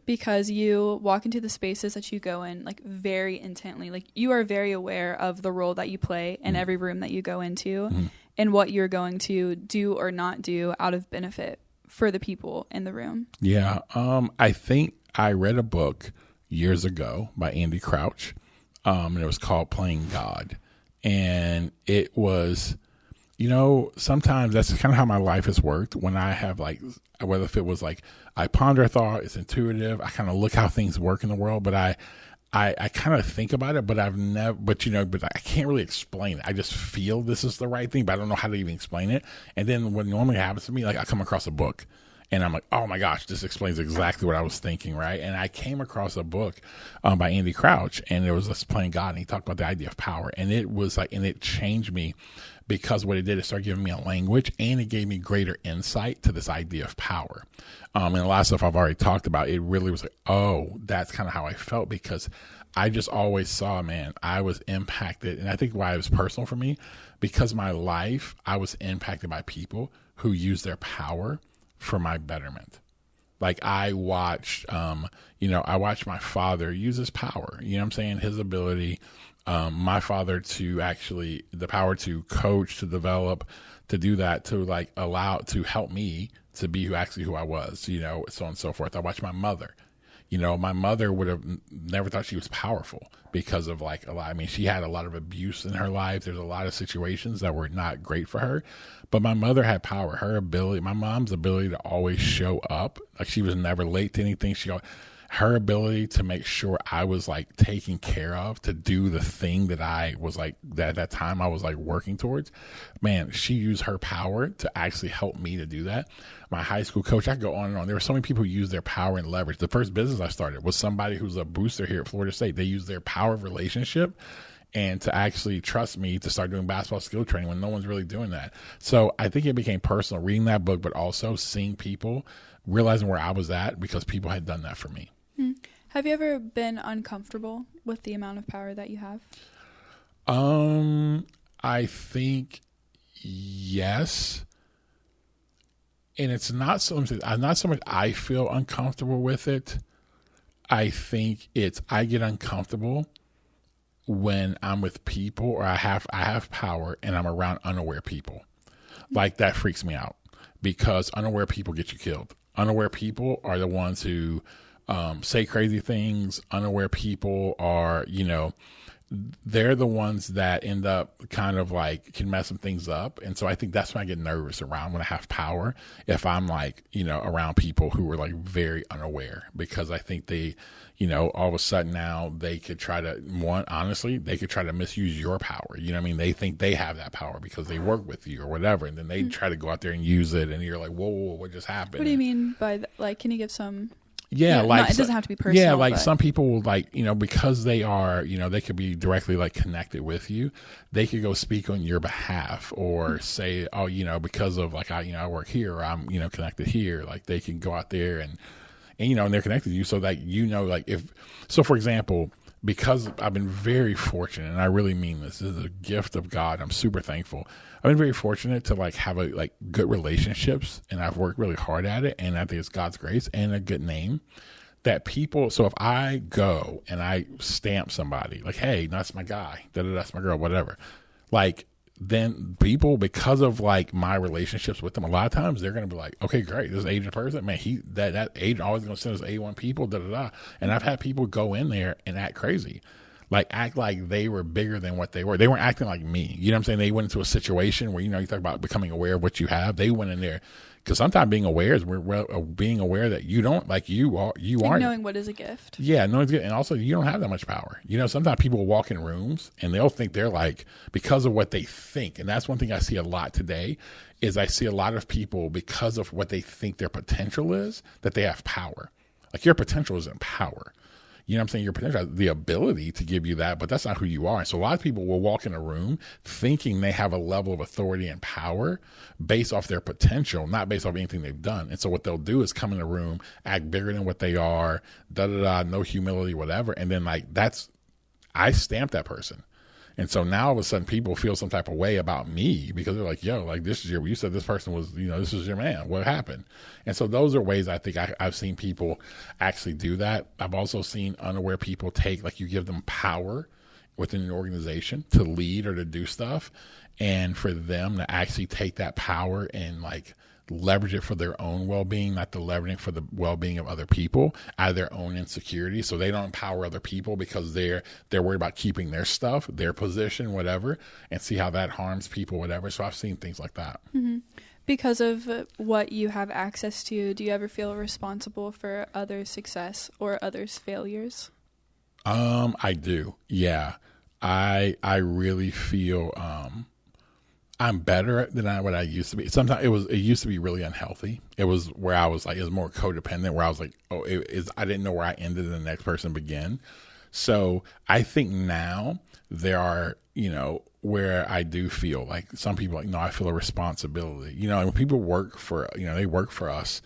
Because you walk into the spaces that you go in, like, very intently. Like, you are very aware of the role that you play in every room that you go into and what you're going to do or not do out of benefit for the people in the room. Yeah. I think I read a book years ago by Andy Crouch, and it was called Playing God. And it was, sometimes that's kind of how my life has worked. When I have, like, whether if it was like I ponder a thought, it's intuitive, I kind of look how things work in the world, but I kind of think about it, but but I can't really explain it. I just feel this is the right thing, but I don't know how to even explain it. And then what normally happens to me, like, I come across a book and I'm like, oh my gosh, this explains exactly what I was thinking, right? And I came across a book by Andy Crouch, and it was just Playing God, and he talked about the idea of power. And it was like, and it changed me, because what it did is start giving me a language, and it gave me greater insight to this idea of power. And a lot of stuff I've already talked about, it really was like, oh, that's kind of how I felt, because I just always saw, man, I was impacted. And I think why it was personal for me, because my life, I was impacted by people who use their power for my betterment. Like, I watched, I watched my father use his power, you know what I'm saying? His ability, my father to actually, the power to coach, to develop, to do that, to like allow, to help me to be who I was, so on and so forth. I watched my mother. My mother would have never thought she was powerful because of like a lot. I mean, she had a lot of abuse in her life. There's a lot of situations that were not great for her, but my mother had power. Her ability, my mom's ability to always show up. Like, she was never late to anything. Her ability to make sure I was like taken care of, to do the thing that I was like, that at that time I was like working towards, man, she used her power to actually help me to do that. My high school coach, I could go on and on. There were so many people who use their power and leverage. The first business I started was somebody who's a booster here at Florida State. They use their power of relationship and to actually trust me to start doing basketball skill training when no one's really doing that. So I think it became personal reading that book, but also seeing people, realizing where I was at because people had done that for me. Have you ever been uncomfortable with the amount of power that you have? I think yes. And it's not so much I feel uncomfortable with it. I think I get uncomfortable when I'm with people, or I have power and I'm around unaware people. Like, that freaks me out, because unaware people get you killed. Unaware people are the ones who say crazy things. Unaware people are, they're the ones that end up kind of like can mess some things up. And so I think that's when I get nervous around when I have power, if I'm like, around people who are like very unaware, because I think they, all of a sudden now they could try to, they could try to misuse your power. You know what I mean? They think they have that power because they work with you or whatever. And then they try to go out there and use it. And you're like, whoa, what just happened? What do you mean by that? Like, can you give some... Yeah, like, it doesn't have to be personal. Yeah, like, some people will, like, because they are, they could be directly like connected with you. They could go speak on your behalf, or say, oh, because of like I work here, or I'm connected here. Like, they can go out there and they're connected to you, so that like, if so, for example, because I've been very fortunate, and I really mean this. This is a gift of God. I'm super thankful. I've been very fortunate to like have good relationships, and I've worked really hard at it. And I think it's God's grace and a good name that people. So if I go and I stamp somebody like, hey, that's my guy, that's my girl, whatever, like, then people, because of like my relationships with them, a lot of times they're going to be like, okay, great, this agent person, man, that agent always going to send us A1 people, And I've had people go in there and act crazy. like act like they were bigger than what they were. They weren't acting like me. You know what I'm saying? They went into a situation where, you know, you talk about becoming aware of what you have. They went in there. Because sometimes being aware is being aware that you don't, like you aren't. Knowing what is a gift. Yeah, knowing it's good. And also you don't have that much power. You know, sometimes people will walk in rooms and they'll think they're like, because of what they think. And that's one thing I see a lot today is I see a lot of people, because of what they think their potential is, that they have power. Like your potential isn't power. You know what I'm saying? Your potential has the ability to give you that, but that's not who you are. And so a lot of people will walk in a room thinking they have a level of authority and power based off their potential, not based off anything they've done. And so what they'll do is come in a room, act bigger than what they are, no humility, whatever. And then like I stamp that person. And so now all of a sudden people feel some type of way about me because they're like, yo, like you said this person was, you know, this is your man. What happened? And so those are ways I think I've seen people actually do that. I've also seen unaware people take, like you give them power within an organization to lead or to do stuff. And for them to actually take that power and like leverage it for their own well-being, not the leveraging for the well-being of other people out of their own insecurity. So they don't empower other people because they're worried about keeping their stuff, their position, whatever, and see how that harms people, whatever. So I've seen things like that. Mm-hmm. Because of what you have access to, do you ever feel responsible for others' success or others' failures? I do. Yeah. I really feel, I'm better than what I used to be. Sometimes it used to be really unhealthy. It was where I was like, it was more codependent, where I was like, I didn't know where I ended and the next person began. So I think now there are, you know, where I do feel like some people like, no, I feel a responsibility, you know, and when people work for, you know, they work for us,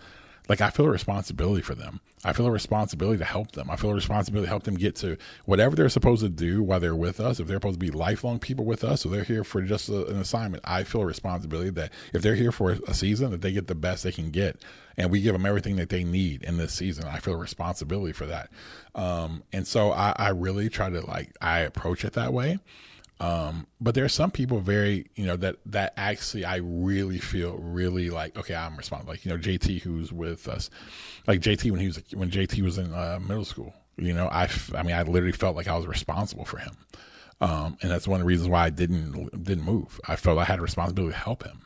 like I feel a responsibility for them. I feel a responsibility to help them. I feel a responsibility to help them get to whatever they're supposed to do while they're with us. If they're supposed to be lifelong people with us, or they're here for just an assignment, I feel a responsibility that if they're here for a season, that they get the best they can get. And we give them everything that they need in this season. I feel a responsibility for that. And so I really try to I approach it that way. But there are some people very, you know, that actually I really feel really like, okay, I'm responsible. Like, you know, JT, who's with us, like JT, when JT was in middle school, you know, I literally felt like I was responsible for him. And that's one of the reasons why I didn't move. I felt I had a responsibility to help him.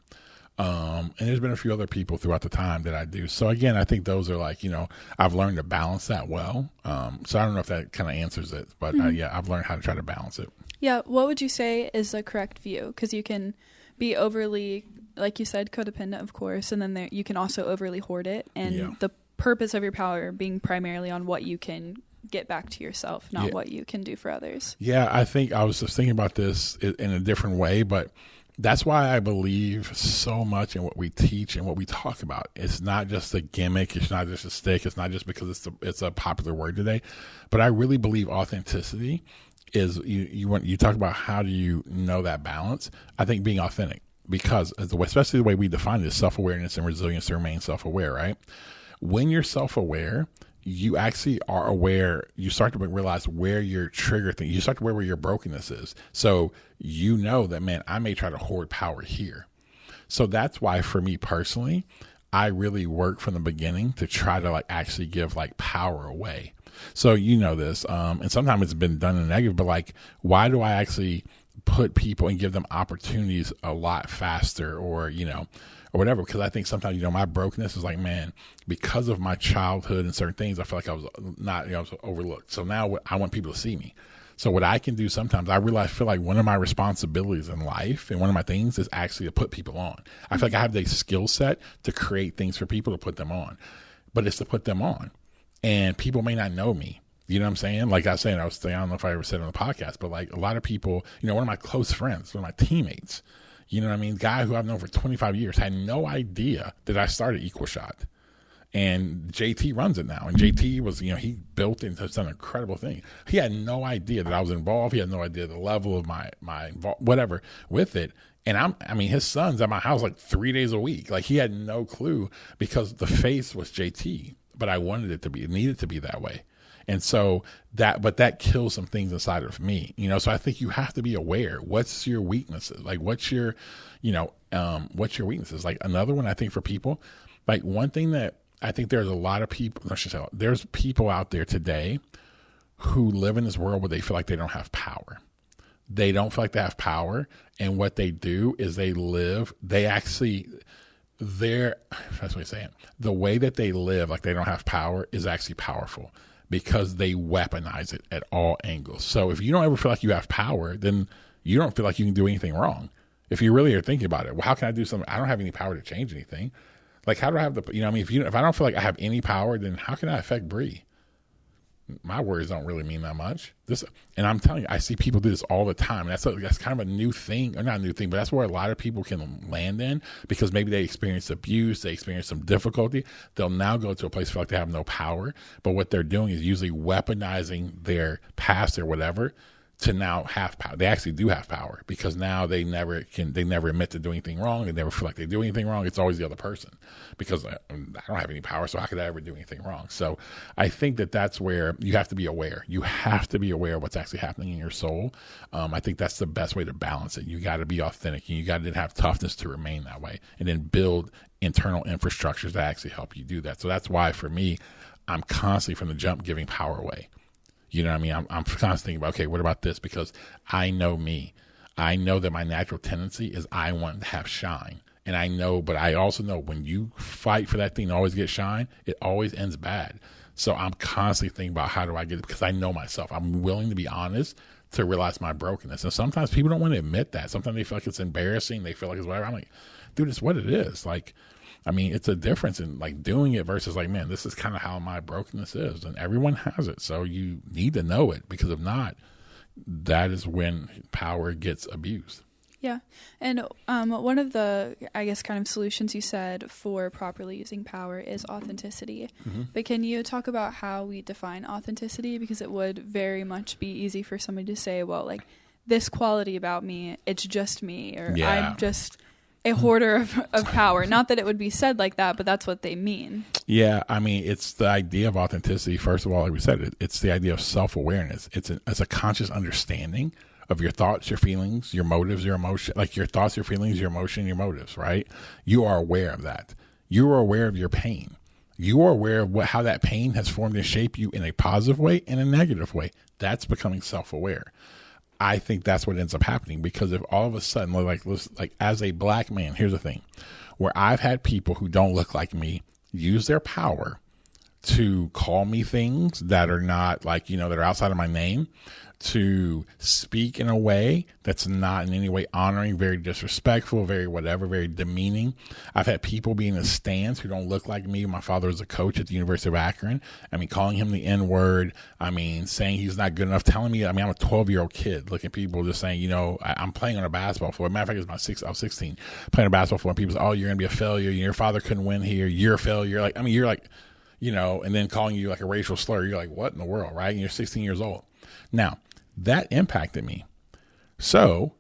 And there's been a few other people throughout the time that I do. So again, I think those are like, you know, I've learned to balance that well. So I don't know if that kind of answers it, but yeah, I've learned how to try to balance it. Yeah. What would you say is the correct view? Because you can be overly, like you said, codependent, of course, and then you can also overly hoard it. And the purpose of your power being primarily on what you can get back to yourself, not what you can do for others. Yeah, I think I was just thinking about this in a different way, but that's why I believe so much in what we teach and what we talk about. It's not just a gimmick. It's not just a stick. It's not just because it's a popular word today, but I really believe authenticity is you talk about how do you know that balance. I think being authentic, because especially the way we define it is self-awareness and resilience to remain self-aware, right? When you're self-aware, you actually are aware. You start to realize where your trigger thing, you start to where your brokenness is. So you know that, man, I may try to hoard power here. So that's why for me personally, I really work from the beginning to try to actually give power away. So you know this, and sometimes it's been done in a negative, but why do I actually put people and give them opportunities a lot faster, or whatever? Because I think sometimes, my brokenness is man, because of my childhood and certain things, I feel like I was I was overlooked. So now I want people to see me. So what I can do sometimes, I feel like one of my responsibilities in life and one of my things is actually to put people on. I feel like I have the skill set to create things for people to put them on, but it's to put them on. And people may not know me. You know what I'm saying? Like I was saying, I don't know if I ever said it on the podcast, but a lot of people, one of my close friends, one of my teammates, you know what I mean? Guy who I've known for 25 years had no idea that I started Equal Shot. And JT runs it now. And JT was, he built and has done an incredible thing. He had no idea that I was involved. He had no idea the level of my whatever with it. And his son's at my house 3 days a week. He had no clue, because the face was JT. But I wanted it needed to be that way. And so that kills some things inside of me, so I think you have to be aware. What's your weaknesses? What's your weaknesses? Another one, I think, for people, one thing that I think there's a lot of people, there's people out there today who live in this world where they feel like they don't have power. They don't feel like they have power. And what they do is that's what I'm saying. The way that they live like they don't have power is actually powerful because they weaponize it at all angles. So if you don't ever feel like you have power, then you don't feel like you can do anything wrong. If you really are thinking about it, well, how can I do something? I don't have any power to change anything. Like, how do I have if I don't feel like I have any power, then how can I affect Bree? My words don't really mean that much. And I'm telling you, I see people do this all the time. That's kind of a new thing, or not a new thing, but that's where a lot of people can land in because maybe they experience abuse, they experience some difficulty. They'll now go to a place feel like they have no power, but what they're doing is usually weaponizing their past or whatever to now have power. They actually do have power because now they never admit to doing anything wrong. They never feel like they do anything wrong. It's always the other person because I don't have any power, so how could I ever do anything wrong? So I think that's where you have to be aware. You have to be aware of what's actually happening in your soul. I think that's the best way to balance it. You got to be authentic and you got to have toughness to remain that way and then build internal infrastructures that actually help you do that. So that's why for me, I'm constantly from the jump giving power away. You know what I mean? I'm constantly thinking about, okay, what about this? Because I know me. I know that my natural tendency is I want to have shine. And but I also know when you fight for that thing to always get shine, it always ends bad. So I'm constantly thinking about how do I get it? Because I know myself. I'm willing to be honest to realize my brokenness. And sometimes people don't want to admit that. Sometimes they feel like it's embarrassing. They feel like it's whatever. I'm like, dude, it's what it is. Like, I mean, it's a difference in like doing it versus like, man, this is kind of how my brokenness is. And everyone has it. So you need to know it because if not, that is when power gets abused. Yeah. And one of the, I guess, kind of solutions you said for properly using power is authenticity. Mm-hmm. But can you talk about how we define authenticity? Because it would very much be easy for somebody to say, well, like this quality about me, it's just me, or I'm just a hoarder of power. Not that it would be said like that, but that's what they mean. Yeah, I mean, it's the idea of authenticity. First of all, like we said, it's the idea of self-awareness. It's a conscious understanding of your thoughts, your feelings, your motives, your emotion, like your thoughts, your feelings, your emotion, your motives, right? You are aware of that. You are aware of your pain. You are aware of how that pain has formed and shaped you in a positive way and a negative way. That's becoming self-aware. I think that's what ends up happening because if all of a sudden, like as a black man, here's the thing, where I've had people who don't look like me use their power to call me things that are not like, that are outside of my name, to speak in a way that's not in any way honoring, very disrespectful, very whatever, very demeaning. I've had people be in a stance who don't look like me. My father was a coach at the University of Akron. I mean, calling him the N-word. I mean, saying he's not good enough, telling me, I'm a 12-year-old kid. Look at people just saying, I'm playing on a basketball floor. Matter of fact, I was 16 playing a basketball floor and people say, oh, you're going to be a failure. Your father couldn't win here. You're a failure. You're like, and then calling you like a racial slur. You're like, what in the world, right? And you're 16 years old. Now, that impacted me. So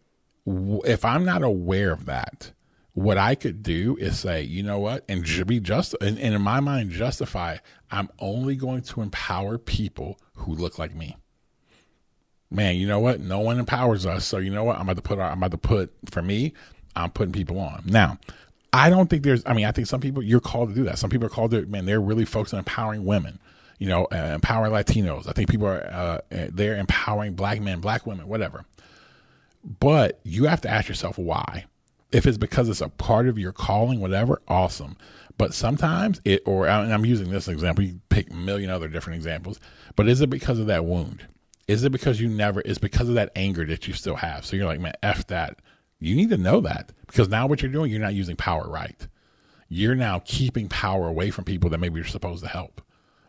if I'm not aware of that, what I could do is say, you know what, and be just, and in my mind, justify, I'm only going to empower people who look like me. Man, you know what? No one empowers us. So you know what? I'm about to put, for me, I'm putting people on. Now, I don't think I think some people, you're called to do that. Some people are called to, man, they're really focused on empowering women. Empowering Latinos. I think people are, they're empowering black men, black women, whatever. But you have to ask yourself why. If it's because it's a part of your calling, whatever, awesome. But sometimes and I'm using this example, you pick a million other different examples, but is it because of that wound? Is it because it's because of that anger that you still have? So you're like, man, F that. You need to know that because now what you're doing, you're not using power right. You're now keeping power away from people that maybe you're supposed to help.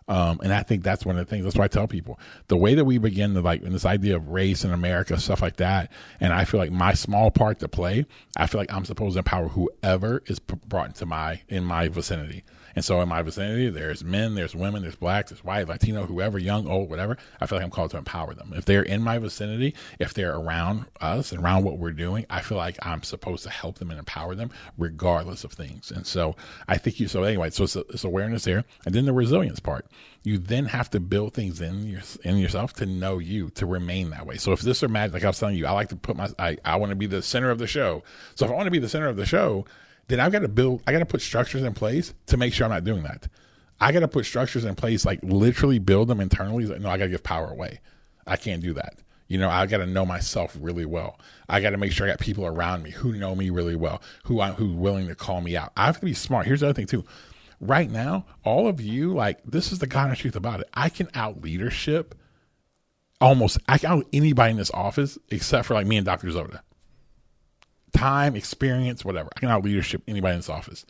And I think that's one of the things. That's why I tell people the way that we begin to in this idea of race in America, stuff like that. And I feel like my small part to play, I feel like I'm supposed to empower whoever is brought in my vicinity. And so in my vicinity, there's men, there's women, there's blacks, there's white, Latino, whoever, young, old, whatever. I feel like I'm called to empower them. If they're in my vicinity, if they're around us and around what we're doing, I feel like I'm supposed to help them and empower them regardless of things. And so I think so it's awareness there. And then the resilience part. You then have to build things in yourself to know you, to remain that way. So if this are magic, like I was telling you, I like to put I want to be the center of the show. So if I want to be the center of the show, then I got to put structures in place to make sure I'm not doing that. I got to put structures in place, like literally build them internally. Like, no, I got to give power away. I can't do that. I got to know myself really well. I got to make sure I got people around me who know me really well, who's willing to call me out. I have to be smart. Here's the other thing too. Right now, all of you, like, this is the honest truth about it. I can out leadership I can out anybody in this office except for like me and Dr. Zoda. Time, experience, whatever. I can out leadership anybody in this office.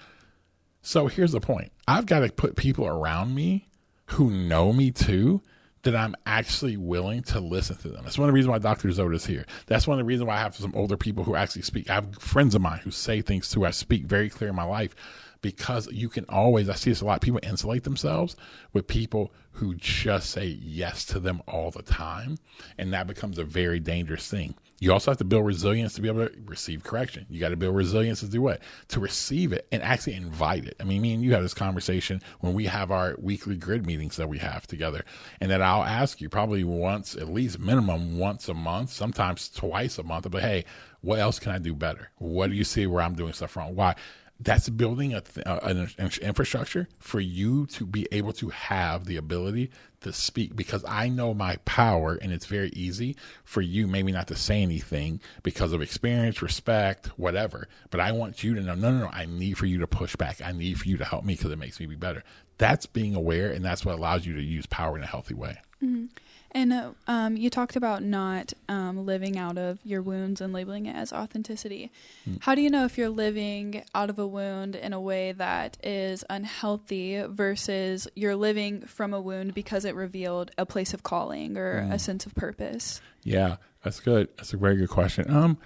So here's the point. I've got to put people around me who know me too, that I'm actually willing to listen to them. That's one of the reasons why Dr. Zoda is here. That's one of the reasons why I have some older people who actually speak. I have friends of mine who say things too. I speak very clear in my life, because you can always, I see this a lot, people insulate themselves with people who just say yes to them all the time. And that becomes a very dangerous thing. You also have to build resilience to be able to receive correction. You got to build resilience to do what? To receive it and actually invite it. I mean, me and you have this conversation when we have our weekly grid meetings that we have together. And then I'll ask you probably once, at least minimum once a month, sometimes twice a month, but hey, what else can I do better? What do you see where I'm doing stuff wrong? Why? That's building an infrastructure for you to be able to have the ability to speak, because I know my power, and it's very easy for you maybe not to say anything because of experience, respect, whatever. But I want you to know, no, I need for you to push back. I need for you to help me because it makes me be better. That's being aware, and that's what allows you to use power in a healthy way. Mm-hmm. And you talked about not living out of your wounds and labeling it as authenticity. How do you know if you're living out of a wound in a way that is unhealthy versus you're living from a wound because it revealed a place of calling or a sense of purpose? Yeah, that's good. That's a very good question.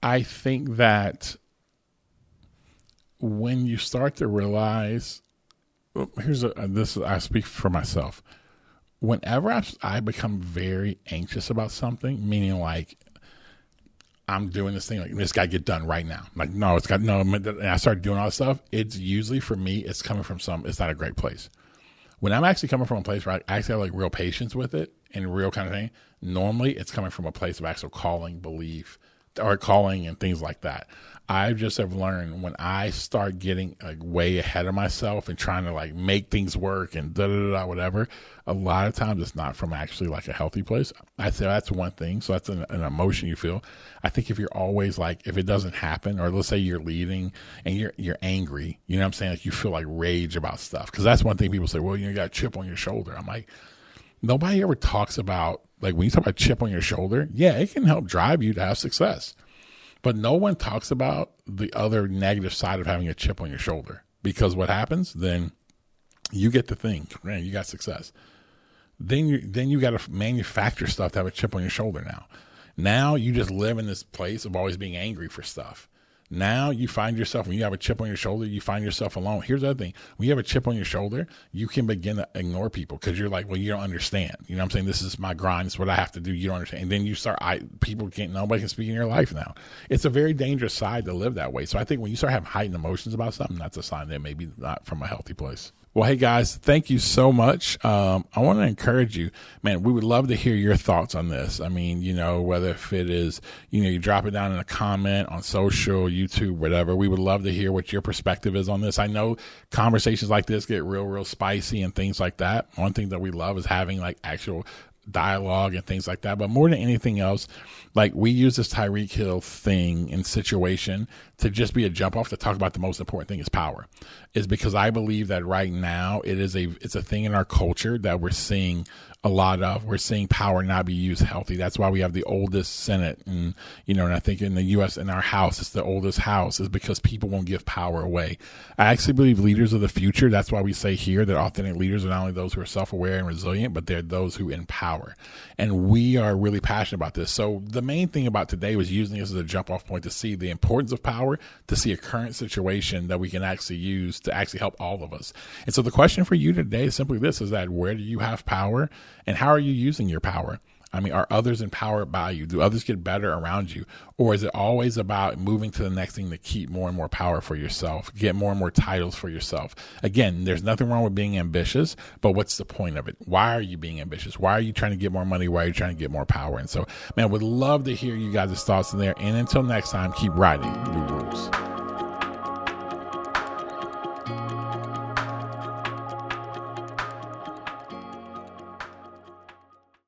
I think that when you start to realize, I speak for myself. Whenever I become very anxious about something, meaning like I'm doing this thing, like this got to get done right now. Like, no, and I start doing all this stuff. It's usually for me, it's coming from it's not a great place. When I'm actually coming from a place where I actually have like real patience with it and real kind of thing, normally it's coming from a place of actual calling, belief, or calling and things like that. I just have learned when I start getting like way ahead of myself and trying to like make things work and whatever, a lot of times it's not from actually like a healthy place. I say that's one thing. So that's an emotion you feel. I think if you're always like, if it doesn't happen, or let's say you're leading and you're angry, you know what I'm saying? Like you feel like rage about stuff. Cause that's one thing people say, well, you got a chip on your shoulder. I'm like, nobody ever talks about, like when you talk about chip on your shoulder, yeah, it can help drive you to have success. But no one talks about the other negative side of having a chip on your shoulder, because what happens then, you get the thing, man, you got success. Then you got to manufacture stuff to have a chip on your shoulder. Now you just live in this place of always being angry for stuff. Now you find yourself, when you have a chip on your shoulder, you find yourself alone. Here's the other thing. When you have a chip on your shoulder, you can begin to ignore people because you're like, well, you don't understand. You know what I'm saying? This is my grind. It's what I have to do. You don't understand. And then you start, nobody can speak in your life now. It's a very dangerous side to live that way. So I think when you start having heightened emotions about something, that's a sign that maybe not from a healthy place. Well, hey guys, thank you so much. I want to encourage you, man, we would love to hear your thoughts on this. I mean, whether if it is, you drop it down in a comment on social, YouTube, whatever, we would love to hear what your perspective is on this. I know conversations like this get real spicy and things like that. One thing that we love is having like actual dialogue and things like that. But more than anything else, like we use this Tyreek Hill thing and situation to just be a jump off to talk about the most important thing is power. Is because I believe that right now it's a thing in our culture that we're seeing a lot of. We're seeing power not be used healthy. That's why we have the oldest Senate, and and I think in the U.S. in our house, it's the oldest house, is because people won't give power away. I actually believe leaders of the future. That's why we say here that authentic leaders are not only those who are self-aware and resilient, but they're those who empower. And we are really passionate about this. So the main thing about today was using this as a jump off point to see the importance of power, to see a current situation that we can actually use to actually help all of us. And so the question for you today is simply this, is that where do you have power and how are you using your power? I mean, are others empowered by you? Do others get better around you? Or is it always about moving to the next thing to keep more and more power for yourself, get more and more titles for yourself? Again, there's nothing wrong with being ambitious, but what's the point of it? Why are you being ambitious? Why are you trying to get more money? Why are you trying to get more power? And so, man, would love to hear you guys' thoughts in there. And until next time, keep writing the rules.